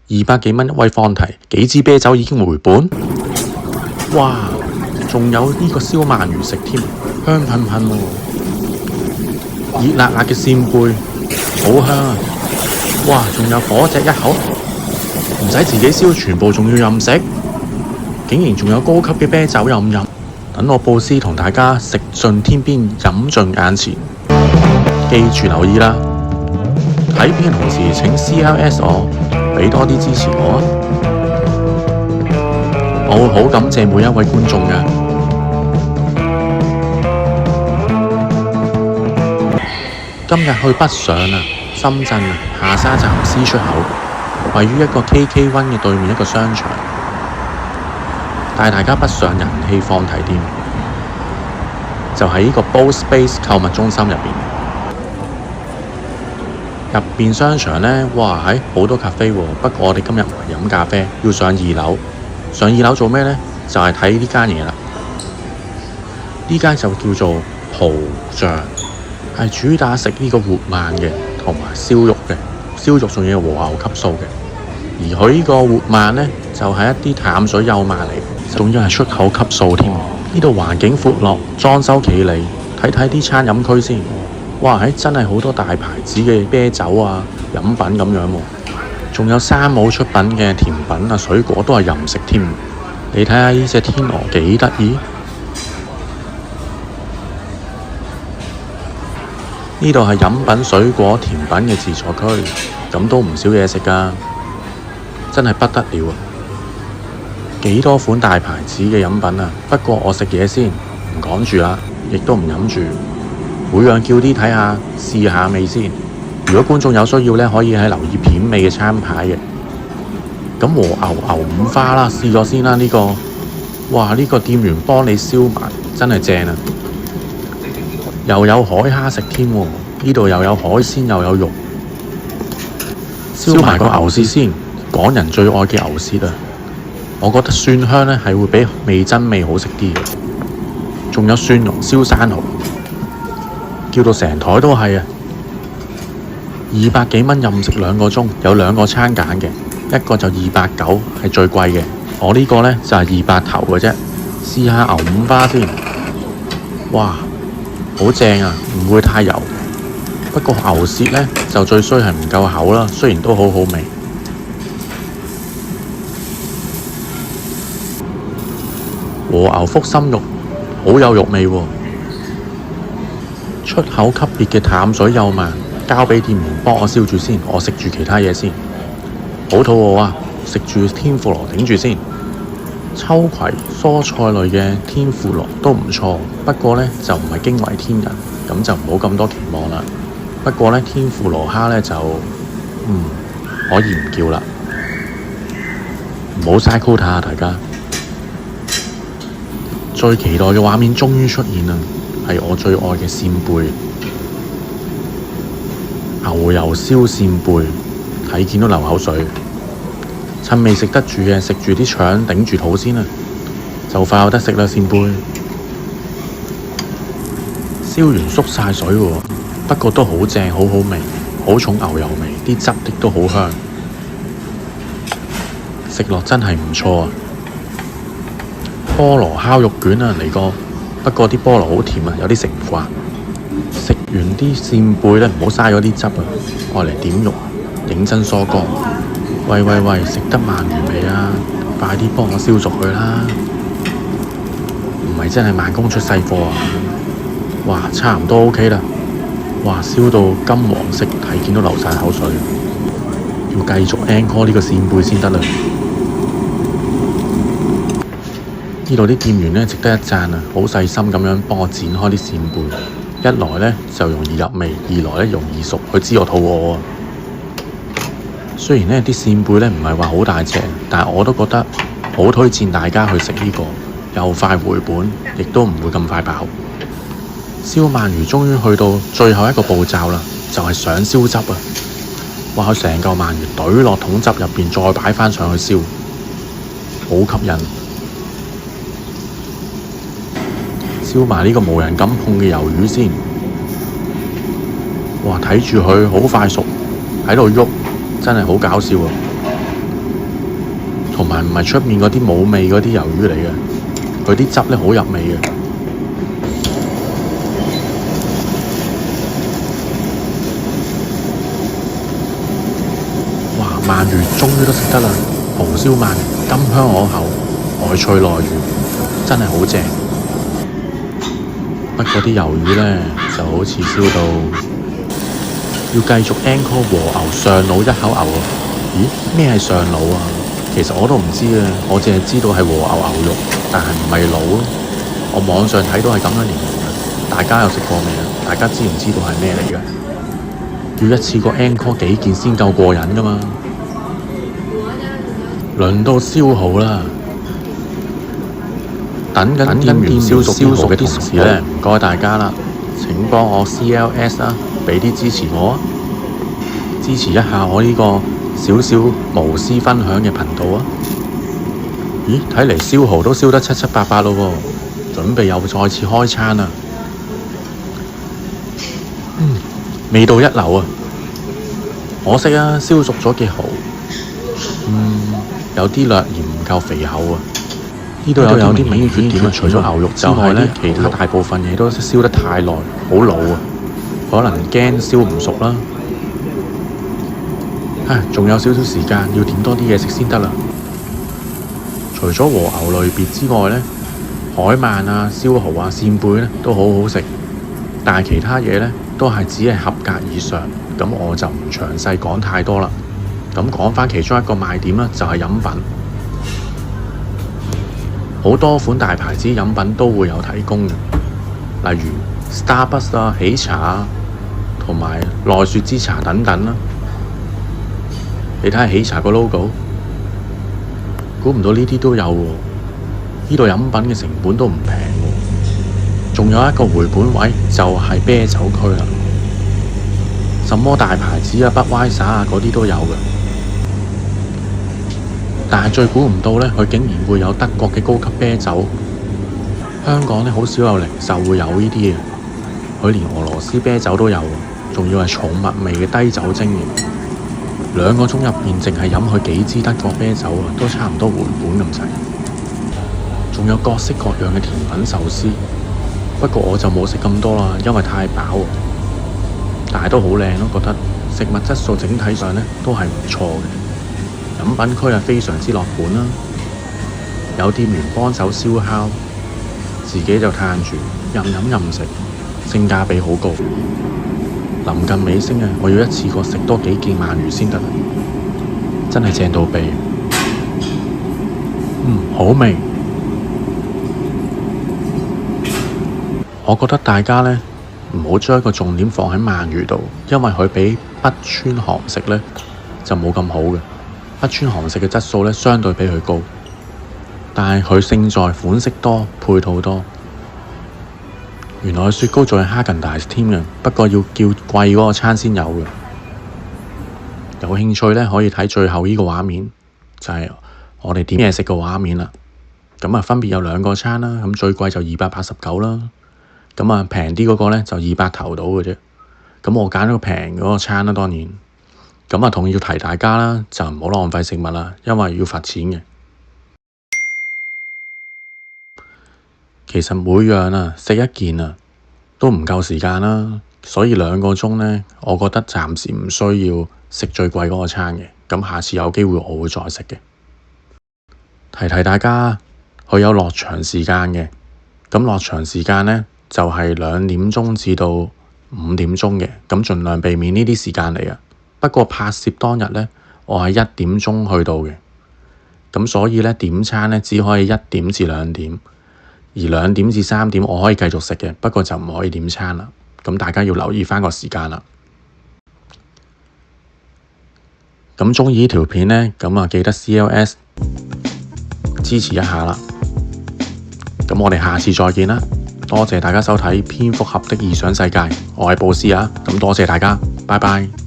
200幾蚊一位放題，幾支啤酒已經回本。哇！仲有呢個燒鰻魚食添，香噴噴喎，熱辣辣嘅扇貝，好香啊！哇！仲有火隻一口，唔使自己燒，全部仲要任食，竟然仲有高級嘅啤酒任飲。等我布斯同大家食盡天邊，飲盡眼前。記住留意啦！睇片同時請 CLS 我，俾多啲支持我啊！我會好感謝每一位觀眾嘅。今日去北上啊，深圳啊，下沙站 C 出口，位於一個 KK1 嘅對面一個商場，帶大家北上人氣放題店，就喺呢個 Boat Space 購物中心入邊。入邊商場呢，哇係好多咖啡喎。不過我哋今日唔係飲咖啡，要上2樓。上2樓做咩呢？就係睇呢間嘢啦。呢間就叫做葡醬，係主打食呢個活鰻嘅，同埋燒肉嘅。燒肉仲要和牛級數嘅。而佢呢個活鰻呢，就係一啲淡水幼鰻嚟，仲要係出口級數添。呢度環境闊落，裝修企理，睇睇啲餐飲區先。哇！真係好多大牌子嘅啤酒啊、飲品咁樣喎，仲有山姆出品嘅甜品啊、水果都係任食添。你睇下呢隻天鵝幾得意？呢度係飲品、水果、甜品嘅自助區，咁都唔少嘢食㗎，真係不得了啊！幾多款大牌子嘅飲品啊！不過我食嘢先，唔講住啦，亦都唔飲住。每樣叫啲睇下，試下味先。如果觀眾有需要呢，可以喺留意片尾嘅餐牌嘅。咁和牛五花啦，試咗先啦呢個。哇！呢個店員幫你燒埋，真係正啊！又有海蝦食添喎，呢度又有海鮮又有肉。燒埋個牛舌先，港人最愛嘅牛舌啊！我覺得蒜香呢係會比味噌味好食啲嘅。仲有蒜蓉燒生蠔。叫到成枱都係啊！200幾蚊任食2個鐘，有2個餐揀嘅，一個就290係最貴嘅。我呢個呢就係200頭嘅啫。試下牛五花先，哇，好正啊！唔會太油。不過牛舌呢就最衰係唔夠厚啦，雖然都好好味。和牛腹心肉好有肉味喎。出口級別嘅淡水幼鰻，交俾店員幫我燒住先，我食住其他嘢先。好肚餓啊！食住天婦羅頂住先。秋葵蔬菜類嘅天婦羅都唔錯，不過呢就唔係驚為天人，咁就唔好咁多期望啦。不過呢，天婦羅蝦呢就可以唔叫啦，唔好嘥 quota啊大家。最期待嘅畫面終於出現啦！係我最愛嘅扇貝，牛油燒扇貝，睇見都流口水。趁未食得住嘅，食住啲腸頂住肚先啦，就快有得食啦扇貝。燒完縮晒水喎，不過都好正，好好味，好重牛油味，啲汁亦都好香，食落真係唔錯啊！菠蘿烤肉卷啊，嚟過。不過啲菠蘿好甜啊，有啲食唔慣。食完啲扇貝呢，唔好嘥咗啲汁啊，愛嚟點肉，認真疏乾。喂，食得鰻魚未啊？快啲幫我燒熟佢啦！唔係真係慢工出細貨啊！哇，差唔多 OK 啦。哇，燒到金黃色，睇見都流晒口水。要繼續 encore 呢個扇貝先得啦。呢度啲店員呢，值得一讚啊！好細心咁樣幫我剪開啲扇貝，一來呢就容易入味，二來呢容易熟。佢知我肚餓啊！雖然呢啲扇貝呢唔係話好大隻，但係我都覺得好推薦大家去食呢個，又快回本，亦都唔會咁快飽。燒鰻魚終於去到最後一個步驟啦，就係上燒汁啊！哇！佢成嚿鰻魚懟落桶汁入邊，再擺返上去燒，好吸引。燒埋呢個無人敢碰嘅魷魚先，哇！睇住佢好快熟，喺度喐，真係好搞笑啊！同埋唔係出面嗰啲冇味嗰啲魷魚嚟嘅，佢啲汁咧好入味嘅。哇！鰻魚終於都食得啦，紅燒鰻魚甘香可口，外脆內軟，真係好正。不過啲魷魚咧就好似燒到要繼續 encore 和牛上腦一口牛啊！咦？咩係上腦啊？其實我都唔知啊，我淨係知道係和牛牛肉，但係唔係腦咯。我網上睇到係咁樣形容嘅，大家有食過未啊？大家知唔知道係咩嚟嘅？要一次過 encore 幾件先夠過癮噶嘛？輪到燒蠔啦！等緊店員燒熟嘅同時咧，唔該大家啦，請幫我 CLS 啦，俾啲支持我啊！支持一下我呢個少少無私分享嘅頻道啊！咦，睇嚟燒蠔都燒得七七八八咯喎，準備又再次開餐啦！味道一流啊！可惜啊，燒熟咗嘅蠔，有啲略嫌唔夠肥厚啊！呢度有啲明顯缺點啊，除咗牛肉之外咧，其他大部分嘢都燒得太耐，好老啊，可能驚燒唔熟啦。仲有少少時間，要點多啲嘢食先得啦。除咗和牛類別之外咧，海鰻啊、燒蠔啊、扇貝咧都好好食，但係其他嘢咧都係只係合格以上，咁我就唔詳細講太多啦。咁講返其中一個賣點啦，就係飲品。好多款大牌子飲品都會有提供嘅，例如 Starbucks 啊、喜茶啊，同埋奈雪之茶等等啦。你睇下喜茶個 logo， 估唔到呢啲都有喎。呢度飲品嘅成本都唔平喎。仲有一個回本位就係啤酒區啦，什麼大牌子啊、Budweiser啊嗰啲都有嘅。但係最估唔到咧，佢竟然會有德國嘅高級啤酒。香港咧好少有零售會有呢啲嘅，佢連俄羅斯啤酒都有，仲要係重麥味嘅低酒精嘅。2個鐘入邊淨係飲佢幾支德國啤酒啊，都差唔多回本咁滯。仲有各式各樣嘅甜品壽司，不過我就冇食咁多啦，因為太飽。但係都好靚咯，覺得食物質素整體上咧都係唔錯嘅。飲品區係非常之落本啦，有店員幫手燒烤，自己就嘆住任飲任食，性價比好高。臨近尾聲啊，我要一次過食多幾件鰻魚先得，真係正到痹。好味。我覺得大家呢唔好將個重點放喺鰻魚度，因為佢比北川韓食呢就冇咁好嘅。北川韓食嘅質素呢相對比佢高，但係佢勝在款式多、配套多。原來雪糕仲係哈根達斯添嘅，不過要叫貴嗰個餐先有嘅。有興趣呢，可以睇最後呢個畫面，就係我哋點嘢食嘅畫面啦。咁啊，分別有2個餐啦，咁最貴就289啦，咁啊平啲嗰個呢就200頭到嘅啫。咁我揀咗個平嗰個餐啦，當然。咁啊，同樣要提大家啦，就唔好浪費食物啦，因為要罰錢嘅。其實每樣啊食一件啊都唔夠時間啦，所以2個鐘呢，我覺得暫時唔需要食最貴嗰個餐嘅。咁下次有機會我會再食嘅。提大家，佢有落場時間嘅。咁落場時間呢，就係2點鐘至到5點鐘嘅，咁盡量避免呢啲時間嚟啊。不過拍攝當日呢，我係1點鐘去到嘅，咁所以呢，點餐呢只可以1點至2點，而2點至3點我可以繼續食嘅，不過就唔可以點餐啦。咁大家要留意返個時間啦。咁鍾意呢條片呢，咁啊記得 CLS 支持一下啦。咁我哋下次再見啦，多謝大家收睇蝙蝠俠的異想世界，我係布斯啊，咁多謝大家，拜拜。